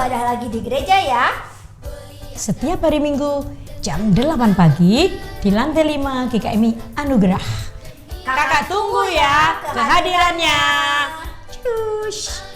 beribadah lagi di gereja ya. Setiap hari Minggu jam 8 pagi di lantai 5 GKMI Anugerah. Kakak tunggu ya kehadirannya. Cus.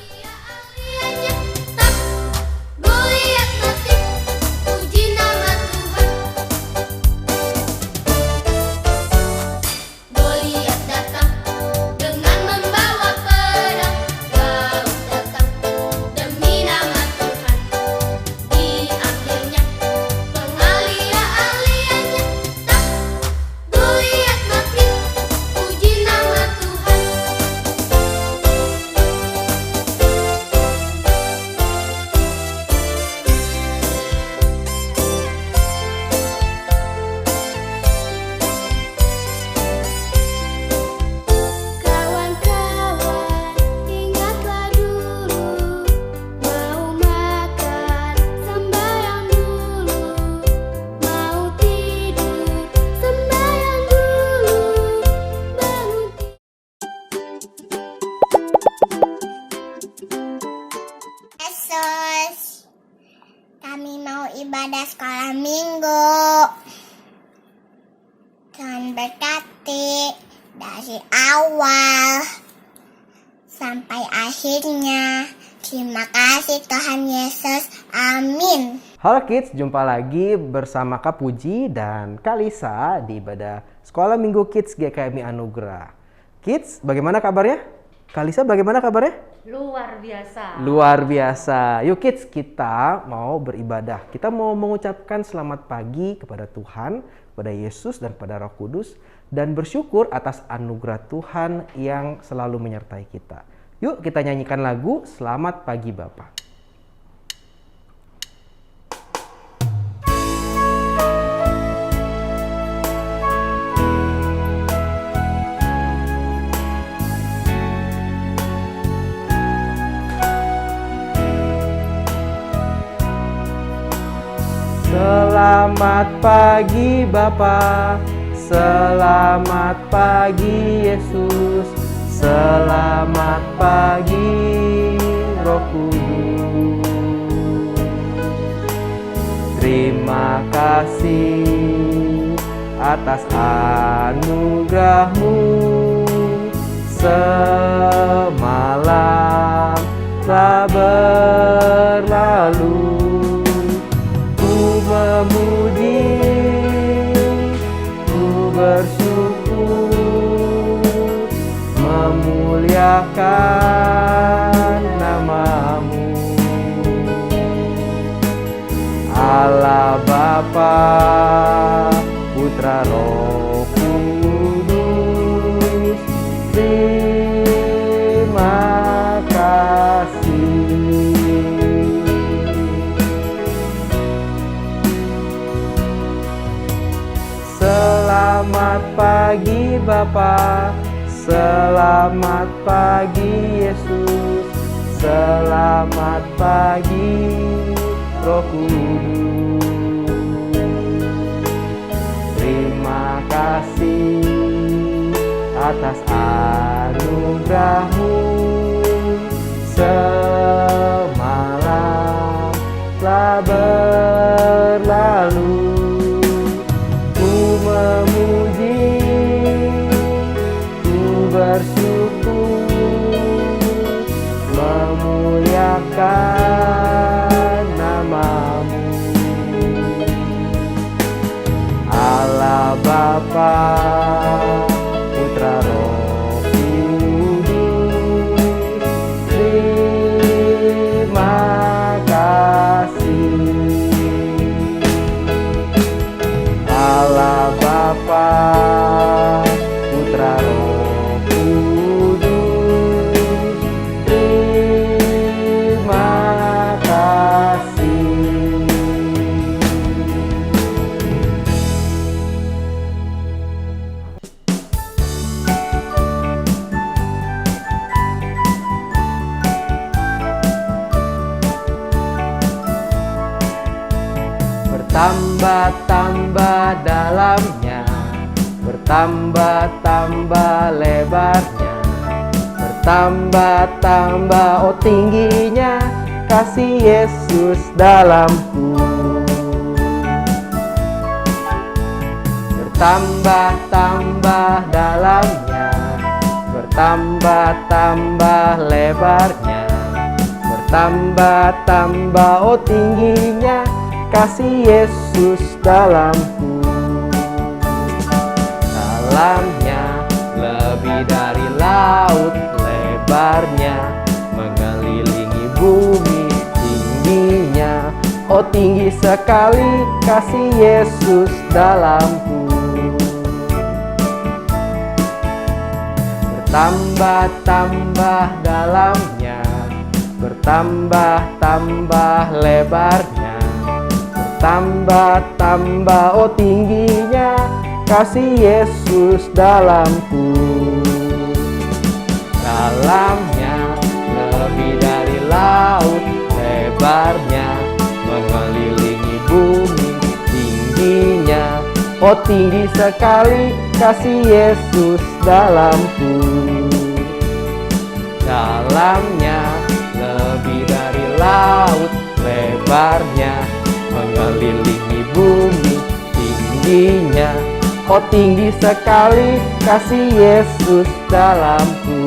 Yesus, kami mau ibadah sekolah minggu. Tuhan berkati dari awal sampai akhirnya. Terima kasih Tuhan Yesus. Amin. Halo Kids, jumpa lagi bersama Kak Puji dan Kak Lisa di ibadah Sekolah Minggu Kids GKMI Anugerah. Kids, bagaimana kabarnya? Kak Lisa, bagaimana kabarnya? Luar biasa. Luar biasa. Yuk Kids, kita mau beribadah. Kita mau mengucapkan selamat pagi kepada Tuhan, kepada Yesus dan kepada Roh Kudus, dan bersyukur atas anugerah Tuhan yang selalu menyertai kita. Yuk kita nyanyikan lagu Selamat Pagi Bapa. Selamat pagi Bapa, selamat pagi Yesus, selamat pagi Roh Kudus. Terima kasih atas anugerah-Mu, semalam telah berlalu. Memuji, ku bersyukur, memuliakan nama-Mu. Allah Bapa, Putra Roh Kudus, terima kasih. Selamat pagi Bapa, selamat pagi Yesus, selamat pagi Roh Kudus. Terima kasih atas anugerah-Mu, semalam telah berlalu. Memuji, ku bersyukur, memuliakan nama-Mu. Allah Bapa, Putra Roh Kudus, terima kasih. Allah Bapa, Putra Roh Kudus, terima kasih. Bertambah-tambah dalamnya, bertambah-tambah lebarnya, bertambah-tambah tingginya, kasih Yesus dalamku. Bertambah-tambah dalamnya, bertambah-tambah lebarnya, bertambah-tambah oh tingginya kasih Yesus dalamku. Dalamnya lebih dari laut, lebarnya mengelilingi bumi, tingginya oh tinggi sekali kasih Yesus dalamku. Bertambah-tambah dalamnya, bertambah-tambah lebarnya, bertambah-tambah oh tingginya kasih Yesus dalamku. Dalamnya lebih dari laut, lebarnya mengelilingi bumi, tingginya oh tinggi sekali kasih Yesus dalamku. Dalamnya lebih dari laut, lebarnya mengelilingi bumi, tingginya oh tinggi sekali kasih Yesus dalamku.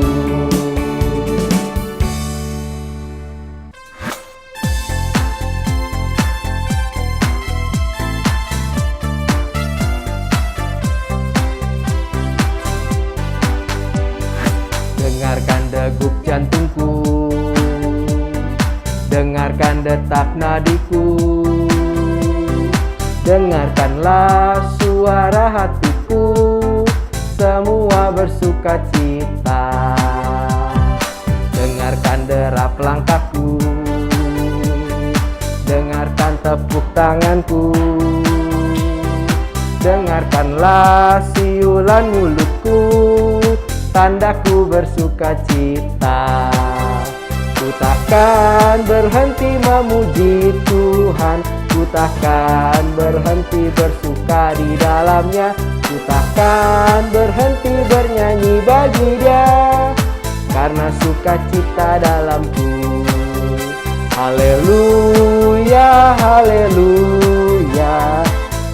Dengarkan degup jantungku, dengarkan detak nadiku, dengarkanlah suara hatiku, semua bersuka cita. Dengarkan derap langkahku, dengarkan tepuk tanganku, dengarkanlah siulan mulutku, tandaku bersuka cita. Ku takkan berhenti memuji Tuhan, ku takkan berhenti bersuka di dalamnya, ku takkan berhenti bernyanyi bagi Dia, karena sukacita dalamku. Haleluya, haleluya,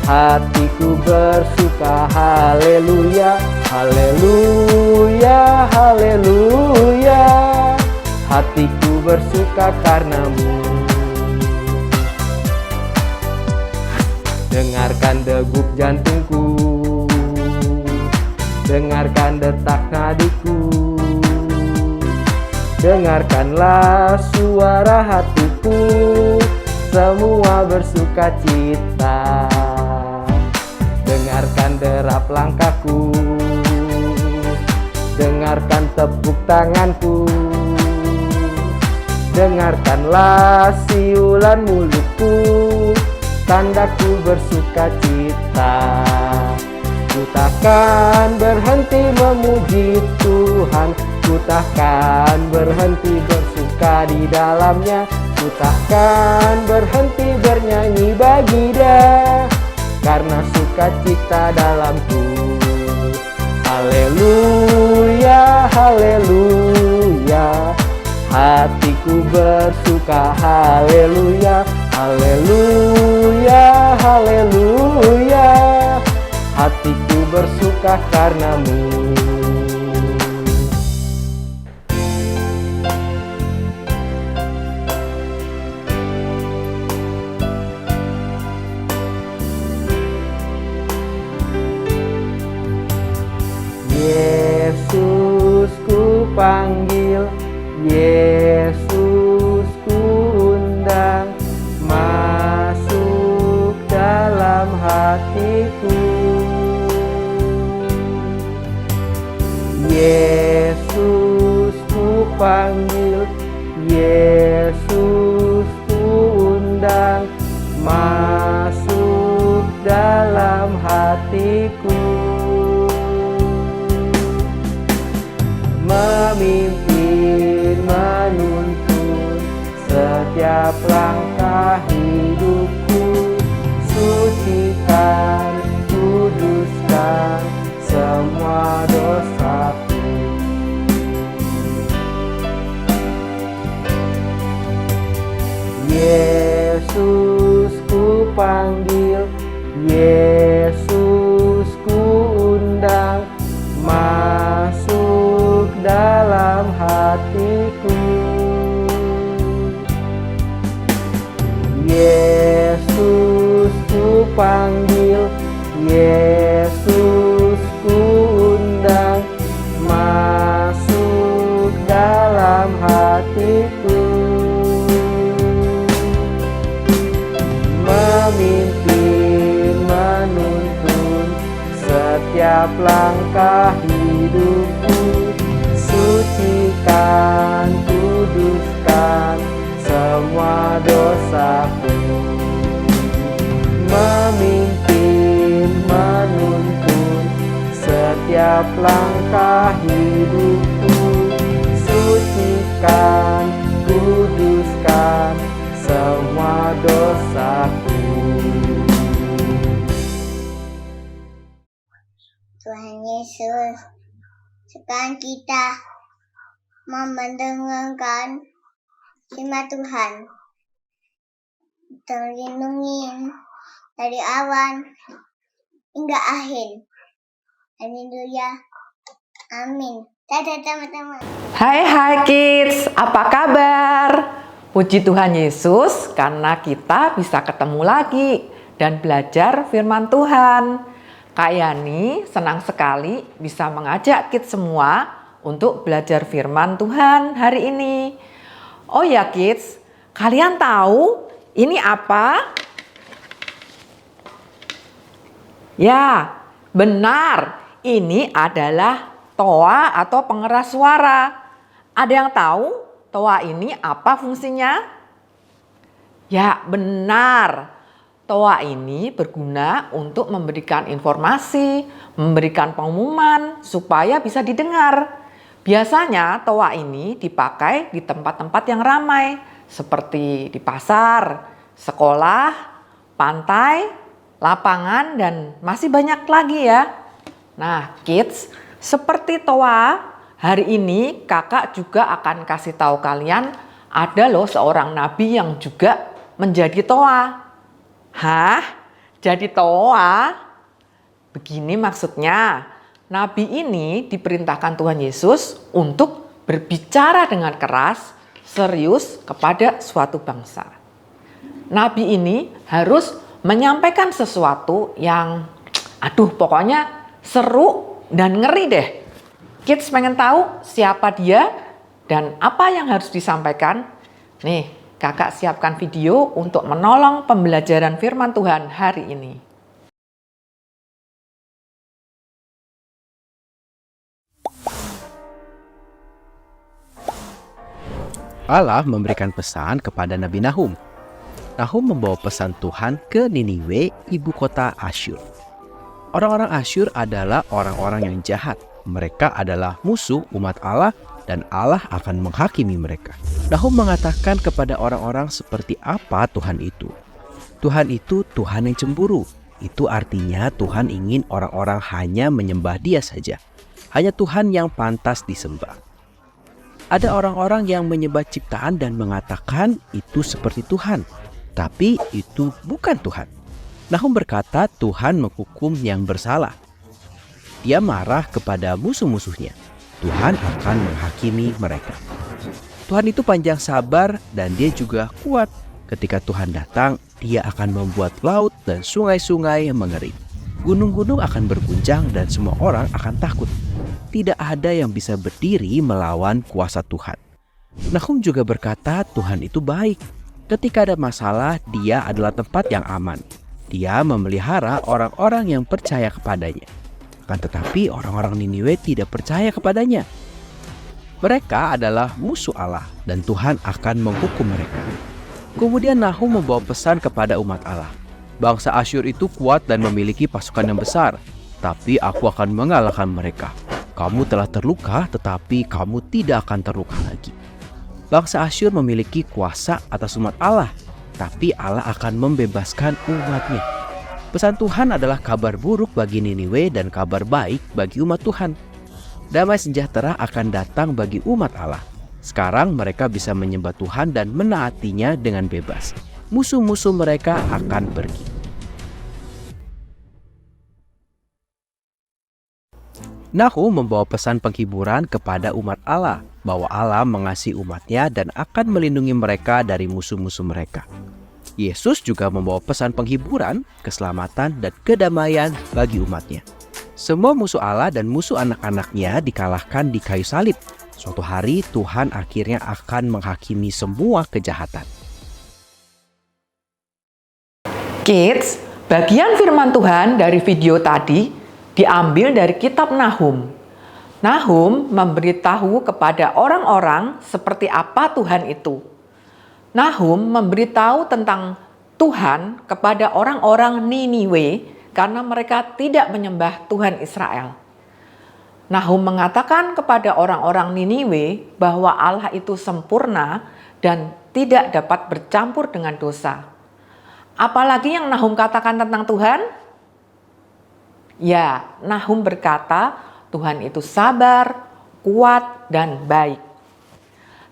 hatiku bersuka. Haleluya, haleluya, haleluya, hatiku bersuka karenamu. Dengarkan degup jantungku, dengarkan detak nadiku, dengarkanlah suara hatiku, semua bersuka cita. Dengarkan derap langkahku, dengarkan tepuk tanganku, dengarkanlah siulan mulutku, tandaku bersuka cita. Ku takkan berhenti memuji Tuhan, ku takkan berhenti bersuka di dalamnya, ku takkan berhenti bernyanyi bagi Dia, karena sukacita dalamku. Haleluya, haleluya, hatiku bersuka. Haleluya, haleluya, haleluya, hatiku bersuka karenamu. Yesus ku panggil, Yesus ku undang, masuk dalam hatiku. Yesus ku panggil, Yesus ku undang, masuk dalam hatiku. Memimpin, menuntun setiap langkah hidupku, sucikan, kuduskan semua dosaku. panggil, Yesus ku undang, masuk dalam hatiku. Yesus ku panggil, Yesus ku undang, masuk dalam hatiku. Memimpin, menuntun setiap langkah hidupku, sucikan, kuduskan semua dosaku. Memimpin, menuntun setiap langkah hidupku, sucikan, kuduskan semua dosaku. Tuhan Yesus, sekarang kita mau mendengarkan firman Tuhan. Terlindungi dari awan hingga akhir. Haleluya. Amin. Dadah teman-teman. Hai kids, apa kabar? Puji Tuhan Yesus karena kita bisa ketemu lagi dan belajar firman Tuhan. Kak Yani senang sekali bisa mengajak kids semua untuk belajar firman Tuhan hari ini. Oh ya kids, kalian tahu ini apa? Ya, benar. Ini adalah toa atau pengeras suara. Ada yang tahu toa ini apa fungsinya? Ya, benar. Toa ini berguna untuk memberikan informasi, memberikan pengumuman supaya bisa didengar. Biasanya toa ini dipakai di tempat-tempat yang ramai seperti di pasar, sekolah, pantai, lapangan, dan masih banyak lagi ya. Nah, kids, seperti toa, hari ini kakak juga akan kasih tahu kalian ada loh seorang nabi yang juga menjadi toa. Hah? Jadi toa? Begini maksudnya, nabi ini diperintahkan Tuhan Yesus untuk berbicara dengan keras, serius kepada suatu bangsa. Nabi ini harus menyampaikan sesuatu yang, pokoknya seru dan ngeri deh. Kids pengen tahu siapa dia dan apa yang harus disampaikan? Nih, kakak siapkan video untuk menolong pembelajaran firman Tuhan hari ini. Allah memberikan pesan kepada Nabi Nahum. Nahum membawa pesan Tuhan ke Niniwe, ibu kota Asyur. Orang-orang Asyur adalah orang-orang yang jahat. Mereka adalah musuh umat Allah dan Allah akan menghakimi mereka. Nahum mengatakan kepada orang-orang seperti apa Tuhan itu. Tuhan itu Tuhan yang cemburu. Itu artinya Tuhan ingin orang-orang hanya menyembah Dia saja. Hanya Tuhan yang pantas disembah. Ada orang-orang yang menyembah ciptaan dan mengatakan itu seperti Tuhan. Tapi itu bukan Tuhan. Nahum berkata Tuhan menghukum yang bersalah. Dia marah kepada musuh-musuhnya. Tuhan akan menghakimi mereka. Tuhan itu panjang sabar dan Dia juga kuat. Ketika Tuhan datang, Dia akan membuat laut dan sungai-sungai mengering. Gunung-gunung akan berguncang dan semua orang akan takut. Tidak ada yang bisa berdiri melawan kuasa Tuhan. Nahum juga berkata Tuhan itu baik. Ketika ada masalah, Dia adalah tempat yang aman. Dia memelihara orang-orang yang percaya kepadanya. Akan tetapi orang-orang Niniwe tidak percaya kepadanya. Mereka adalah musuh Allah dan Tuhan akan menghukum mereka. Kemudian Nahum membawa pesan kepada umat Allah. Bangsa Asyur itu kuat dan memiliki pasukan yang besar, tapi aku akan mengalahkan mereka. Kamu telah terluka, tetapi kamu tidak akan terluka lagi. Bangsa Asyur memiliki kuasa atas umat Allah, tapi Allah akan membebaskan umatnya. Pesan Tuhan adalah kabar buruk bagi Niniwe dan kabar baik bagi umat Tuhan. Damai sejahtera akan datang bagi umat Allah. Sekarang mereka bisa menyembah Tuhan dan menaatinya dengan bebas. Musuh-musuh mereka akan pergi. Nahum membawa pesan penghiburan kepada umat Allah, bahwa Allah mengasihi umatnya dan akan melindungi mereka dari musuh-musuh mereka. Yesus juga membawa pesan penghiburan, keselamatan, dan kedamaian bagi umatnya. Semua musuh Allah dan musuh anak-anaknya dikalahkan di kayu salib. Suatu hari Tuhan akhirnya akan menghakimi semua kejahatan. Kids, bagian firman Tuhan dari video tadi diambil dari kitab Nahum. Nahum memberitahu kepada orang-orang seperti apa Tuhan itu. Nahum memberitahu tentang Tuhan kepada orang-orang Niniwe karena mereka tidak menyembah Tuhan Israel. Nahum mengatakan kepada orang-orang Niniwe bahwa Allah itu sempurna dan tidak dapat bercampur dengan dosa. Apalagi yang Nahum katakan tentang Tuhan? Ya, Nahum berkata Tuhan itu sabar, kuat, dan baik.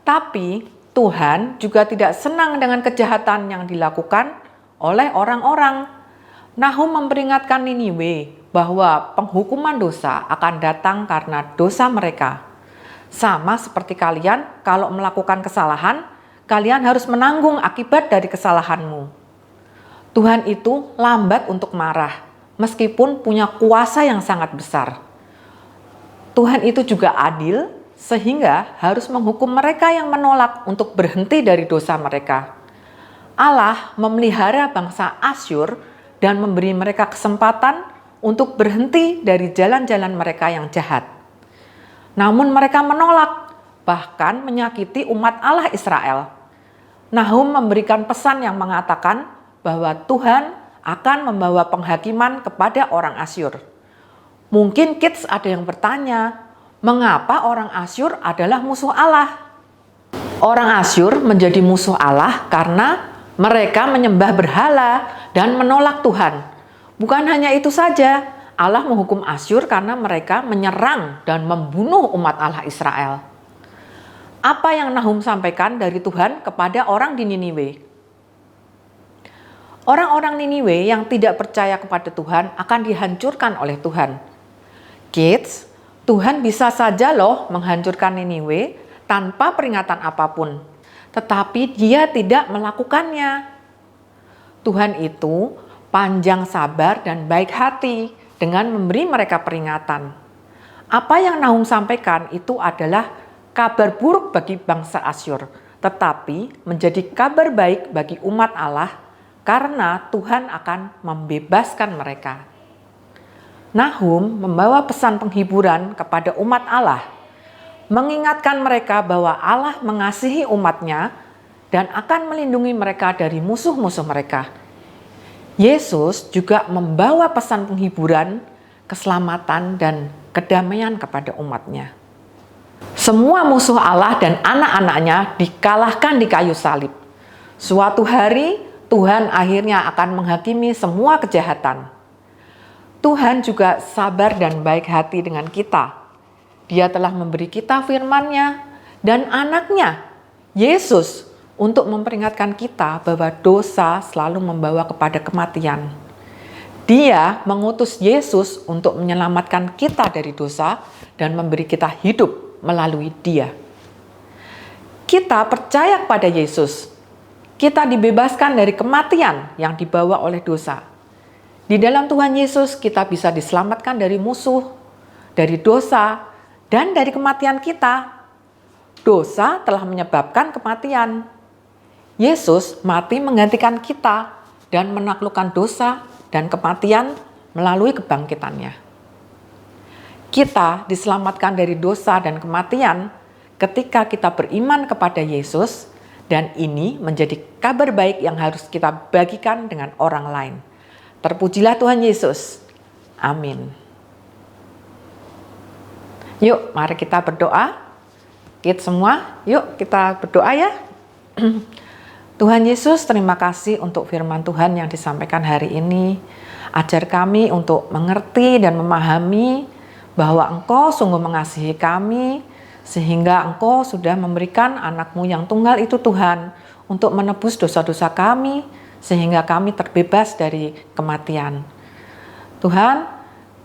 Tapi Tuhan juga tidak senang dengan kejahatan yang dilakukan oleh orang-orang. Nahum memperingatkan Niniwe bahwa penghukuman dosa akan datang karena dosa mereka. Sama seperti kalian, kalau melakukan kesalahan, kalian harus menanggung akibat dari kesalahanmu. Tuhan itu lambat untuk marah, meskipun punya kuasa yang sangat besar. Tuhan itu juga adil, sehingga harus menghukum mereka yang menolak untuk berhenti dari dosa mereka. Allah memelihara bangsa Asyur dan memberi mereka kesempatan untuk berhenti dari jalan-jalan mereka yang jahat. Namun mereka menolak, bahkan menyakiti umat Allah Israel. Nahum memberikan pesan yang mengatakan bahwa Tuhan akan membawa penghakiman kepada orang Asyur. Mungkin kids ada yang bertanya, mengapa orang Asyur adalah musuh Allah? Orang Asyur menjadi musuh Allah karena mereka menyembah berhala dan menolak Tuhan. Bukan hanya itu saja, Allah menghukum Asyur karena mereka menyerang dan membunuh umat Allah Israel. Apa yang Nahum sampaikan dari Tuhan kepada orang di Niniwe? Orang-orang Niniwe yang tidak percaya kepada Tuhan akan dihancurkan oleh Tuhan. Kids, Tuhan bisa saja loh menghancurkan Niniwe tanpa peringatan apapun. Tetapi Dia tidak melakukannya. Tuhan itu panjang sabar dan baik hati dengan memberi mereka peringatan. Apa yang Nahum sampaikan itu adalah kabar buruk bagi bangsa Asyur, tetapi menjadi kabar baik bagi umat Allah karena Tuhan akan membebaskan mereka. Nahum membawa pesan penghiburan kepada umat Allah, mengingatkan mereka bahwa Allah mengasihi umatnya dan akan melindungi mereka dari musuh-musuh mereka. Yesus juga membawa pesan penghiburan, keselamatan, dan kedamaian kepada umatnya. Semua musuh Allah dan anak-anaknya dikalahkan di kayu salib. Suatu hari, Tuhan akhirnya akan menghakimi semua kejahatan. Tuhan juga sabar dan baik hati dengan kita. Dia telah memberi kita firman-Nya dan anak-Nya, Yesus, untuk memperingatkan kita bahwa dosa selalu membawa kepada kematian. Dia mengutus Yesus untuk menyelamatkan kita dari dosa dan memberi kita hidup melalui Dia. Kita percaya kepada Yesus. Kita dibebaskan dari kematian yang dibawa oleh dosa. Di dalam Tuhan Yesus kita bisa diselamatkan dari musuh, dari dosa, dan dari kematian kita. Dosa telah menyebabkan kematian. Yesus mati menggantikan kita dan menaklukkan dosa dan kematian melalui kebangkitannya. Kita diselamatkan dari dosa dan kematian ketika kita beriman kepada Yesus, dan ini menjadi kabar baik yang harus kita bagikan dengan orang lain. Terpujilah Tuhan Yesus. Amin. Yuk, mari kita berdoa. Kids semua, yuk kita berdoa ya. Tuhan Yesus, terima kasih untuk firman Tuhan yang disampaikan hari ini. Ajar kami untuk mengerti dan memahami bahwa Engkau sungguh mengasihi kami, sehingga Engkau sudah memberikan anak-Mu yang tunggal itu Tuhan, untuk menebus dosa-dosa kami, sehingga kami terbebas dari kematian. Tuhan,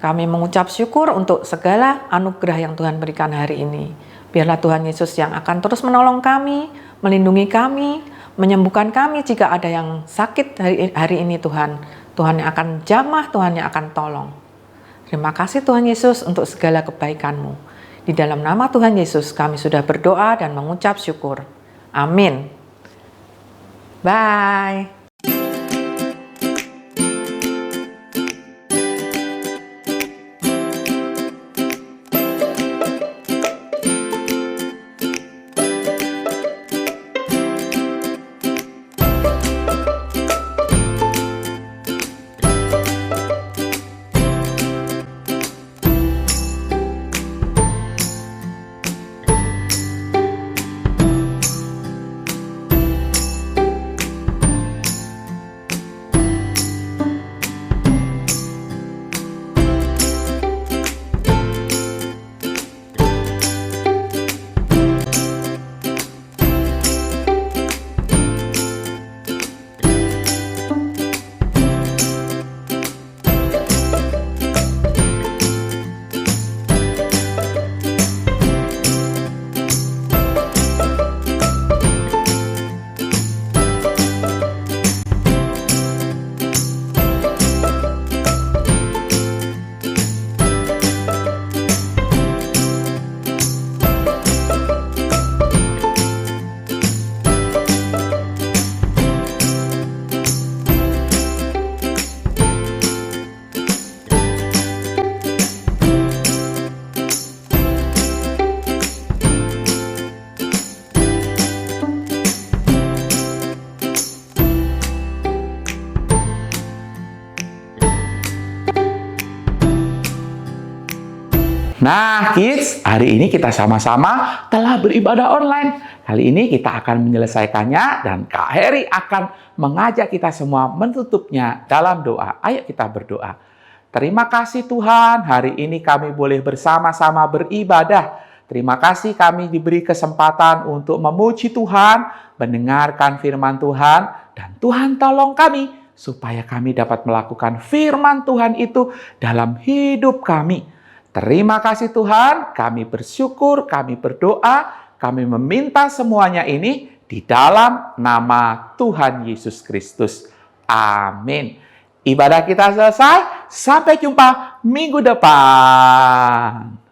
Kami mengucap syukur untuk segala anugerah yang Tuhan berikan hari ini. Biarlah Tuhan Yesus yang akan terus menolong kami, melindungi kami, menyembuhkan kami jika ada yang sakit hari ini Tuhan. Tuhan yang akan jamah, Tuhan yang akan tolong. Terima kasih Tuhan Yesus untuk segala kebaikan-Mu. Di dalam nama Tuhan Yesus kami sudah berdoa dan mengucap syukur. Amin. Bye. Nah, kids, hari ini kita sama-sama telah beribadah online. Kali ini kita akan menyelesaikannya dan Kak Heri akan mengajak kita semua menutupnya dalam doa. Ayo kita berdoa. Terima kasih Tuhan, hari ini kami boleh bersama-sama beribadah. Terima kasih kami diberi kesempatan untuk memuji Tuhan, mendengarkan firman Tuhan, dan Tuhan tolong kami supaya kami dapat melakukan firman Tuhan itu dalam hidup kami. Terima kasih Tuhan, kami bersyukur, kami berdoa, kami meminta semuanya ini di dalam nama Tuhan Yesus Kristus. Amin. Ibadah kita selesai, sampai jumpa minggu depan.